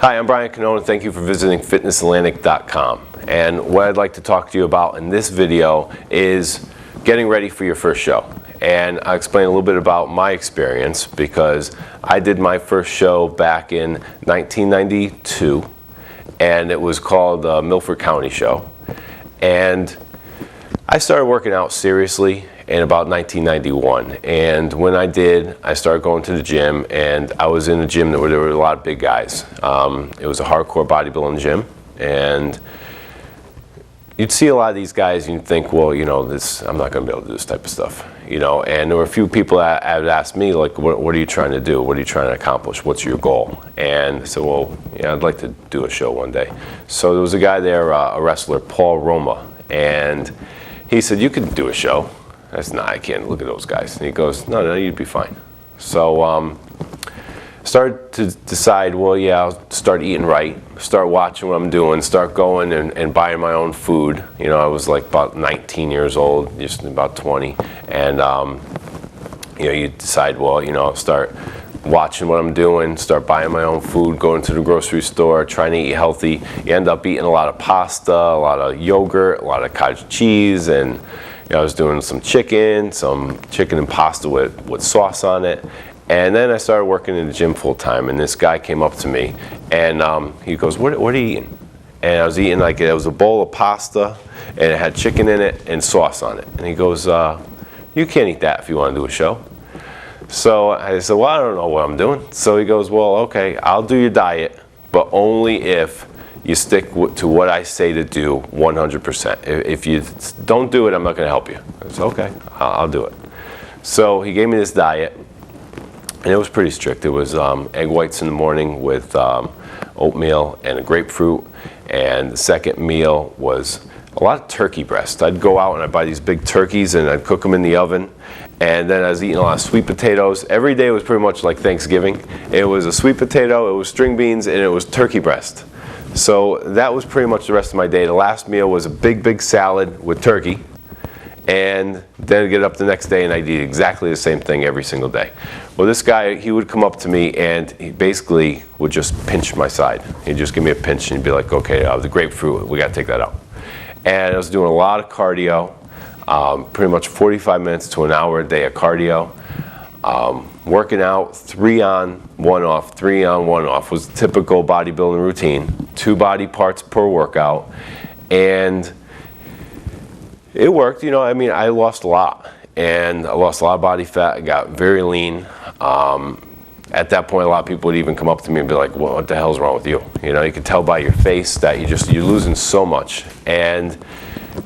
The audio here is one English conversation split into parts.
Hi, I'm Brian Canone, and thank you for visiting FitnessAtlantic.com. And what I'd like to talk to you about in this video is getting ready for your first show. And I'll explain a little bit about my experience because I did my first show back in 1992, and it was called the Milford County Show. And I started working out seriously in about 1991, and when I did, I started going to the gym, and I was in a gym where there were a lot of big guys. It was a hardcore bodybuilding gym, and you'd see a lot of these guys and you'd think, well, you know, I'm not going to be able to do this type of stuff, you know. And there were a few people that had asked me, like, what are you trying to do? What are you trying to accomplish? What's your goal? And I said, well, yeah, I'd like to do a show one day. So there was a guy there, a wrestler, Paul Roma, and he said, you could do a show. I said, nah, I can't. Look at those guys. And he goes, no, you'd be fine. So started to decide, well, yeah, I'll start eating right, start watching what I'm doing, start going and buying my own food. You know, I was like about 19 years old, just about 20. And, you know, you decide, well, you know, start watching what I'm doing, start buying my own food, going to the grocery store, trying to eat healthy. You end up eating a lot of pasta, a lot of yogurt, a lot of cottage cheese, and you know, I was doing some chicken and pasta with sauce on it. And then I started working in the gym full time, and this guy came up to me, and he goes, what are you eating? And I was eating, like, it was a bowl of pasta, and it had chicken in it and sauce on it. And he goes, you can't eat that if you want to do a show. So I said, well, I don't know what I'm doing. So he goes, well, okay, I'll do your diet, but only if you stick to what I say to do 100%. If you don't do it, I'm not going to help you. I said, okay, I'll do it. So he gave me this diet, and it was pretty strict. It was egg whites in the morning with oatmeal and a grapefruit, and the second meal was a lot of turkey breast. I'd go out and I'd buy these big turkeys, and I'd cook them in the oven, and then I was eating a lot of sweet potatoes. Every day was pretty much like Thanksgiving. It was a sweet potato, it was string beans, and it was turkey breast. So that was pretty much the rest of my day. The last meal was a big salad with turkey, and then I'd get up the next day and I'd eat exactly the same thing every single day. Well, this guy, he would come up to me and he basically would just pinch my side. He'd just give me a pinch and he'd be like, okay, the grapefruit, we got to take that out. And I was doing a lot of cardio, pretty much 45 minutes to an hour a day of cardio. Working out 3 on, 1 off, 3 on, 1 off was the typical bodybuilding routine. 2 body parts per workout, and it worked. You know, I mean, I lost a lot, and I lost a lot of body fat. I got very lean. At that point, a lot of people would even come up to me and be like, well, what the hell's wrong with you? You know, you could tell by your face that you're losing so much. And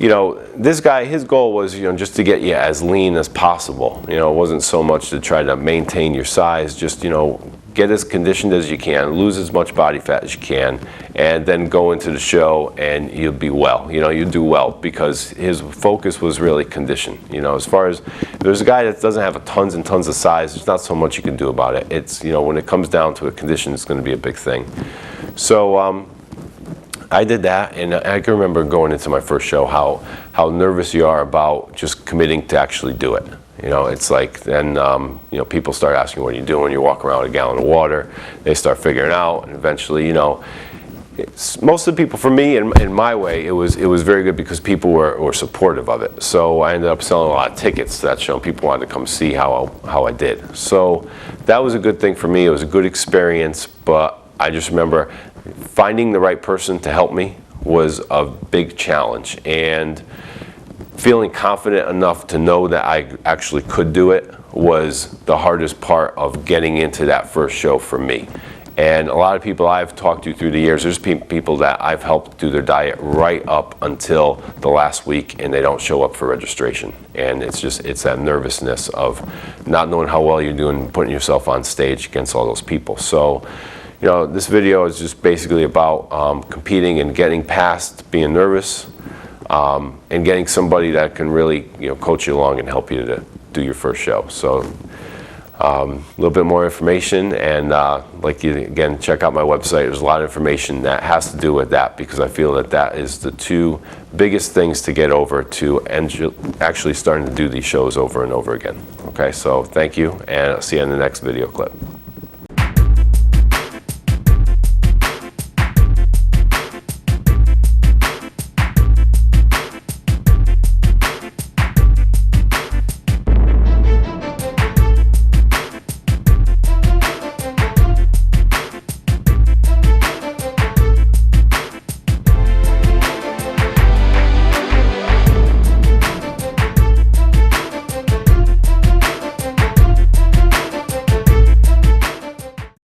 you know, this guy, his goal was, you know, just to get you as lean as possible. You know, it wasn't so much to try to maintain your size, just, you know, get as conditioned as you can, lose as much body fat as you can, and then go into the show and you'll be well. You know, you'll do well because his focus was really condition. You know, as far as, there's a guy that doesn't have tons and tons of size, there's not so much you can do about it. It's, you know, when it comes down to a condition, it's going to be a big thing. So, I did that, and I can remember going into my first show how nervous you are about just committing to actually do it. You know, it's like then you know, people start asking, what are you doing? You walk around with a gallon of water. They start figuring out, and eventually, you know, most of the people, for me, in my way, it was very good because people were supportive of it. So I ended up selling a lot of tickets to that show, and people wanted to come see how I did. So that was a good thing for me. It was a good experience, but I just remember finding the right person to help me was a big challenge, and feeling confident enough to know that I actually could do it was the hardest part of getting into that first show for me. And a lot of people I've talked to through the years, there's people that I've helped do their diet right up until the last week, and they don't show up for registration. And it's that nervousness of not knowing how well you're doing, putting yourself on stage against all those people. So, you know, this video is just basically about competing and getting past being nervous, and getting somebody that can really, you know, coach you along and help you to do your first show. So a little bit more information, and like you again, check out my website. There's a lot of information that has to do with that, because I feel that is the 2 biggest things to get over to actually starting to do these shows over and over again. Okay, so thank you, and I'll see you in the next video clip.